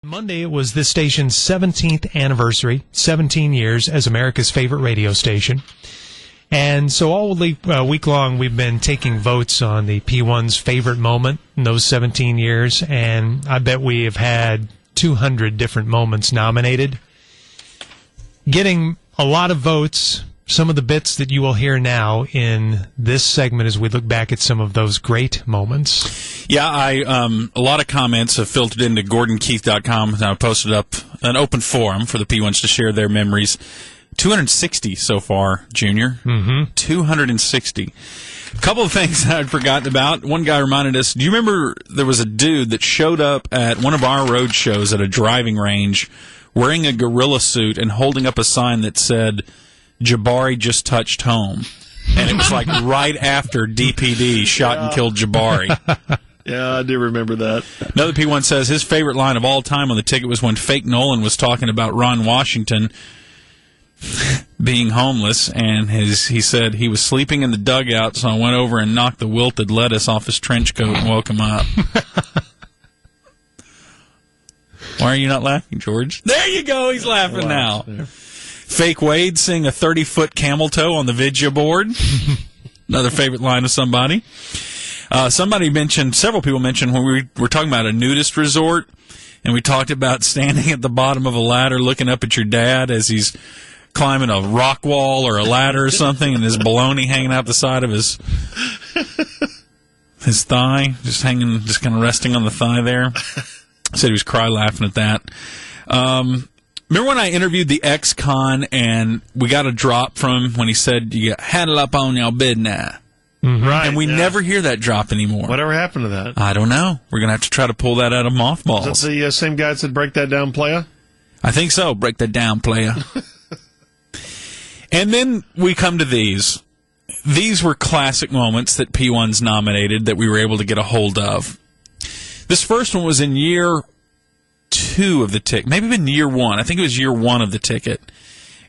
Monday, it was this station's 17th anniversary, 17 years as America's favorite radio station. And so all week long, we've been taking votes on the P1's favorite moment in those 17 years, and I bet we have had 200 different moments nominated. Getting a lot of votes, some of the bits that you will hear now in this segment as we look back at some of those great moments. Yeah, a lot of comments have filtered into GordonKeith.com, and I posted up an open forum for the P1s to share their memories. 260 so far, Junior. 260. A couple of things that I'd forgotten about. One guy reminded us, do you remember there was a dude that showed up at one of our road shows at a driving range wearing a gorilla suit and holding up a sign that said, Jabari just touched home. And it was like right after DPD shot and killed Jabari. Yeah, I do remember that. Another P1 says his favorite line of all time on the ticket was when Fake Nolan was talking about Ron Washington being homeless, and he said he was sleeping in the dugout, so I went over and knocked the wilted lettuce off his trench coat and woke him up. Why are you not laughing, George? There you go, he's laughing now. Fake Wade seeing a 30-foot camel toe on the Vidya board. Another favorite line of somebody. Several people mentioned when we were talking about a nudist resort, and we talked about standing at the bottom of a ladder looking up at your dad as he's climbing a rock wall or a ladder or something, and his baloney hanging out the side of his thigh, just kind of resting on the thigh there. Said he was cry laughing at that. Remember when I interviewed the ex-con and we got a drop from him when he said, you had it up on your bed now? Right. And we never hear that drop anymore. Whatever happened to that? I don't know. We're going to have to try to pull that out of mothballs. Is that the same guy that said, break that down, playa? I think so. Break that down, playa. And then we come to these. These were classic moments that P1's nominated that we were able to get a hold of. This first one was in year 2 of the ticket, maybe even year 1. I think it was year 1 of the ticket.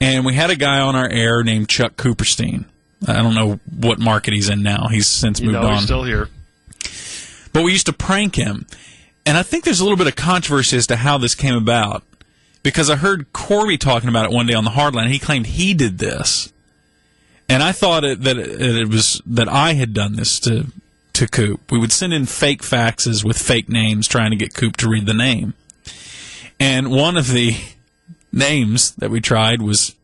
And we had a guy on our air named Chuck Cooperstein. I don't know what market he's in now. He's since moved on. He's still here. But we used to prank him. And I think there's a little bit of controversy as to how this came about. Because I heard Corby talking about it one day on the Hardline, and he claimed he did this. And I thought that I had done this to Coop. We would send in fake faxes with fake names trying to get Coop to read the name. And one of the names that we tried was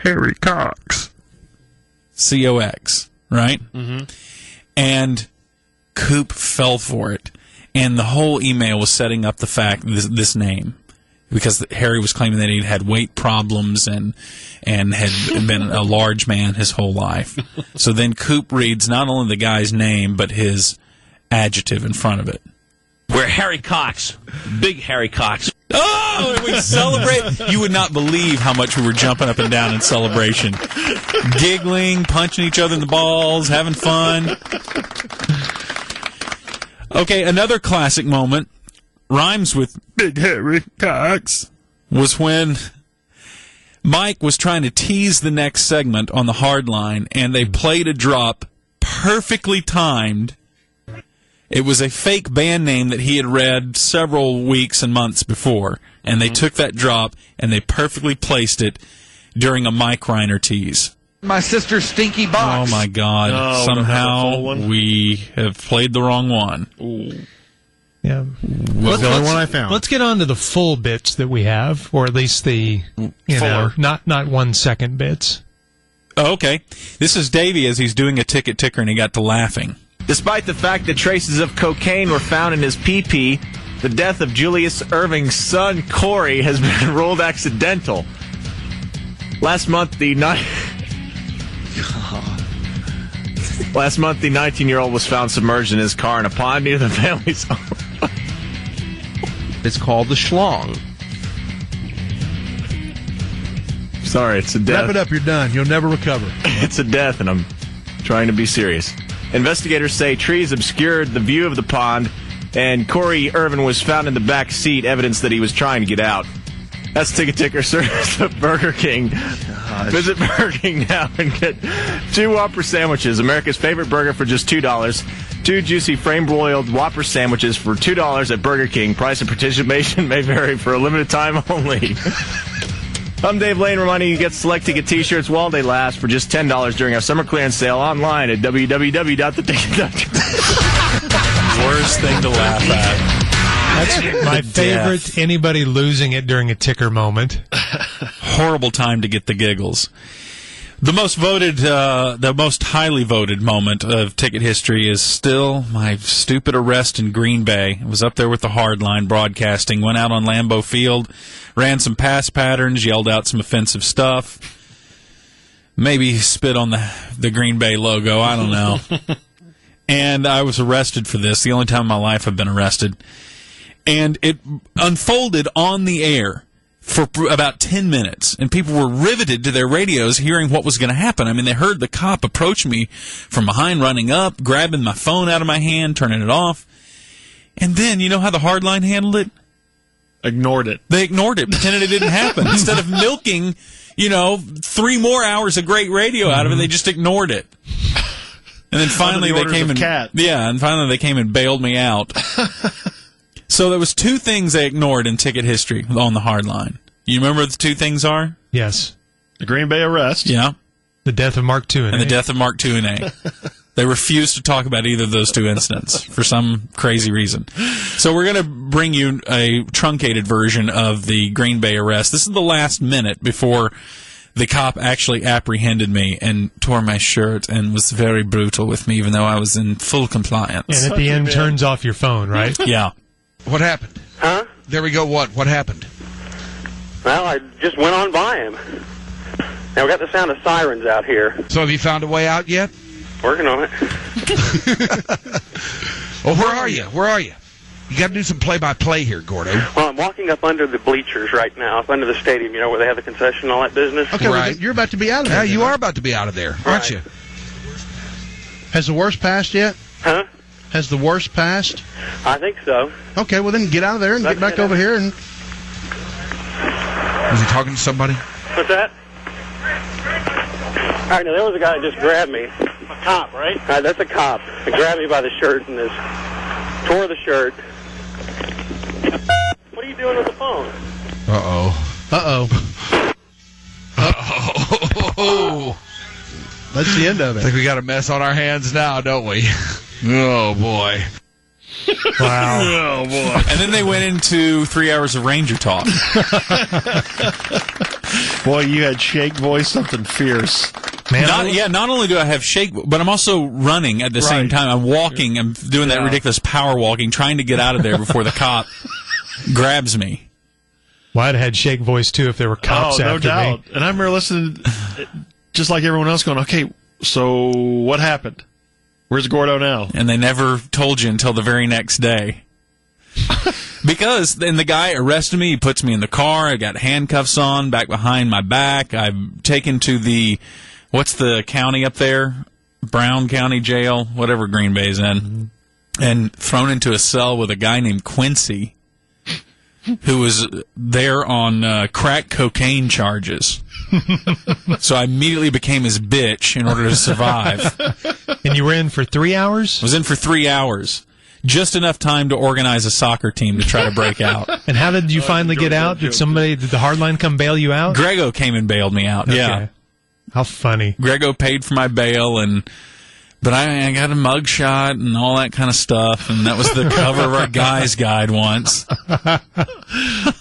Harry Cox. C-O-X, right? Mm-hmm. And Coop fell for it. And the whole email was setting up the fact, this name. Because Harry was claiming that he'd had weight problems and had been a large man his whole life. So then Coop reads not only the guy's name, but his adjective in front of it. We're Harry Cox. Big Harry Cox. Oh, and we celebrate. You would not believe how much we were jumping up and down in celebration. Giggling, punching each other in the balls, having fun. Okay, another classic moment, rhymes with Big Harry Cox, was when Mike was trying to tease the next segment on the Hardline, and they played a drop perfectly timed. It was a fake band name that he had read several weeks and months before, and they took that drop and they perfectly placed it during a Mike Reiner tease. My sister's stinky box. Oh, my God. No, somehow we have played the wrong one. Ooh. Yeah. That's the only one I found. Let's get on to the full bits that we have, or at least the, not 1 second bits. Oh, okay. This is Davey as he's doing a ticket ticker, and he got to laughing. Despite the fact that traces of cocaine were found in his pee-pee, the death of Julius Irving's son, Corey, has been ruled accidental. Last month, the 19-year-old was found submerged in his car in a pond near the family's home. It's called the schlong. Sorry, it's a death. Wrap it up, you're done. You'll never recover. It's a death, and I'm trying to be serious. Investigators say trees obscured the view of the pond, and Corey Irvin was found in the back seat, evidence that he was trying to get out. That's Ticket Ticker service at Burger King. Gosh. Visit Burger King now and get 2 Whopper sandwiches, America's favorite burger, for just $2. 2 juicy frame-broiled Whopper sandwiches for $2 at Burger King. Price and participation may vary for a limited time only. I'm Dave Lane, reminding you to get select ticket t-shirts while they last for just $10 during our summer clearance sale online at www.theticket.com. Worst thing to laugh at. That's my favorite. Anybody losing it during a ticker moment. Horrible time to get the giggles. The most highly voted moment of ticket history is still my stupid arrest in Green Bay. I was up there with the Hardline broadcasting, went out on Lambeau Field, ran some pass patterns, yelled out some offensive stuff, maybe spit on the Green Bay logo, I don't know. And I was arrested for this, the only time in my life I've been arrested. And it unfolded on the air for about 10 minutes, and people were riveted to their radios hearing what was going to happen. I mean, they heard the cop approach me from behind, running up, grabbing my phone out of my hand, turning it off. And then, you know how the Hardline handled it? Ignored it. They ignored it, pretended it didn't happen. Instead of milking, 3 more hours of great radio out of it, they just ignored it. And then finally they came and bailed me out. So there was 2 things they ignored in ticket history on the Hardline. You remember what the 2 things are? Yes. The Green Bay arrest. Yeah. The death of Mark II and the death of Mark II and A. They refused to talk about either of those 2 incidents for some crazy reason. So we're going to bring you a truncated version of the Green Bay arrest. This is the last minute before the cop actually apprehended me and tore my shirt and was very brutal with me, even though I was in full compliance. And at the end, turns off your phone, right? Yeah. What happened? Huh? There we go. What happened? Well, I just went on by him. Now, we got the sound of sirens out here. So have you found a way out yet? Working on it. Well, where are you? You got to do some play-by-play here, Gordo. Well, I'm walking up under the bleachers right now, up under the stadium, where they have the concession and all that business. Okay, right. Well, you're about to be out of there. Yeah, you are about to be out of there, aren't you? Has the worst passed yet? Huh? Has the worst passed? I think so. Okay, well then get out of there and get back over here. And Was he talking to somebody? What's that? All right, now there was a guy that just grabbed me. A cop, right? That's a cop. He grabbed me by the shirt and tore the shirt. What are you doing with the phone? Uh-oh. That's the end of it. I think we got a mess on our hands now, don't we? Oh, boy. Wow. Oh, boy. And then they went into 3 hours of Ranger talk. Boy, you had shake voice, something fierce. Man, Not only do I have shake, but I'm also running at the same time. I'm walking. I'm doing that ridiculous power walking, trying to get out of there before the cop grabs me. Well, I'd have had shake voice, too, if there were cops after no doubt. me. And I remember listening, just like everyone else, going, okay, so what happened? Where's Gordo now? And they never told you until the very next day. Because then the guy arrested me. He puts me in the car. I got handcuffs on back behind my back. I'm taken to what's the county up there? Brown County Jail, whatever Green Bay's in. And thrown into a cell with a guy named Quincy, who was there on crack cocaine charges. So I immediately became his bitch in order to survive. And you were in for 3 hours? I was in for 3 hours. Just enough time to organize a soccer team to try to break out. And how did you finally get out? Did the Hardline come bail you out? Grego came and bailed me out, yeah. How funny. Grego paid for my bail, but I got a mugshot and all that kind of stuff, and that was the cover of our Guy's Guide once.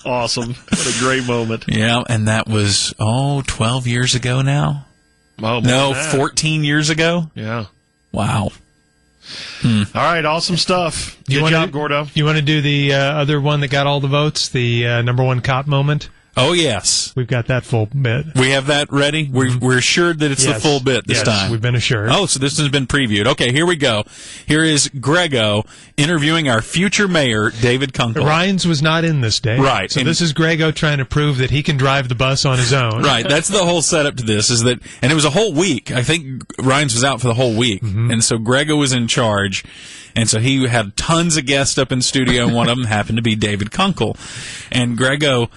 Awesome. What a great moment. Yeah, and that was, 12 years ago now? Oh, no, 14 years ago? Yeah. Wow. All right, awesome stuff. Good job, Gordo. You want to do the other one that got all the votes, the number one cop moment? Oh, yes. We've got that full bit. We have that ready? We're assured that it's the full bit this time. We've been assured. Oh, so this has been previewed. Okay, here we go. Here is Grego interviewing our future mayor, David Kunkel. Ryan's was not in this day. Right. So this is Grego trying to prove that he can drive the bus on his own. Right. That's the whole setup to this, is that, and it was a whole week. I think Ryan's was out for the whole week. Mm-hmm. And so Grego was in charge. And so he had tons of guests up in studio, and one of them happened to be David Kunkel. And Grego...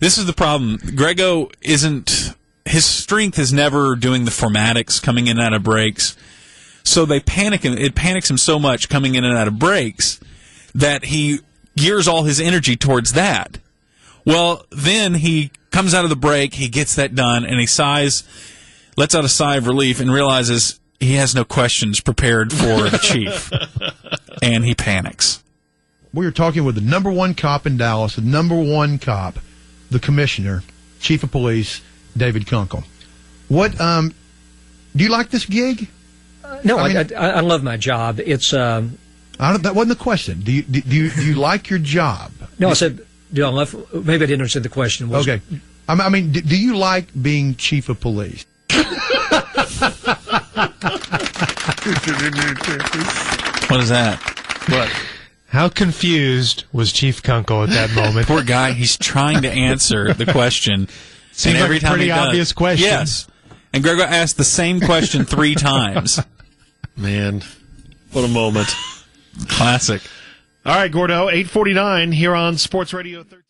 This is the problem. Grego his strength is never doing the formatics, coming in and out of breaks. So they panic him. It panics him so much coming in and out of breaks that he gears all his energy towards that. Well, then he comes out of the break, he gets that done, and he sighs, lets out a sigh of relief, and realizes he has no questions prepared for the chief. And he panics. We were talking with the number one cop in Dallas, the number one cop, the commissioner, chief of police, David Kunkel. What, do you like this gig? No, I love my job. It's, that wasn't the question. Do you like your job? No, I said, do I love, maybe I didn't understand the question. Okay. I mean, do you like being chief of police? What is that? What? How confused was Chief Kunkel at that moment? Poor guy, he's trying to answer the question. Seems and every like a time pretty he does, obvious question. Yes. And Gregor asked the same question 3 times. Man, what a moment. Classic. All right, Gordo, 8:49 here on Sports Radio 13.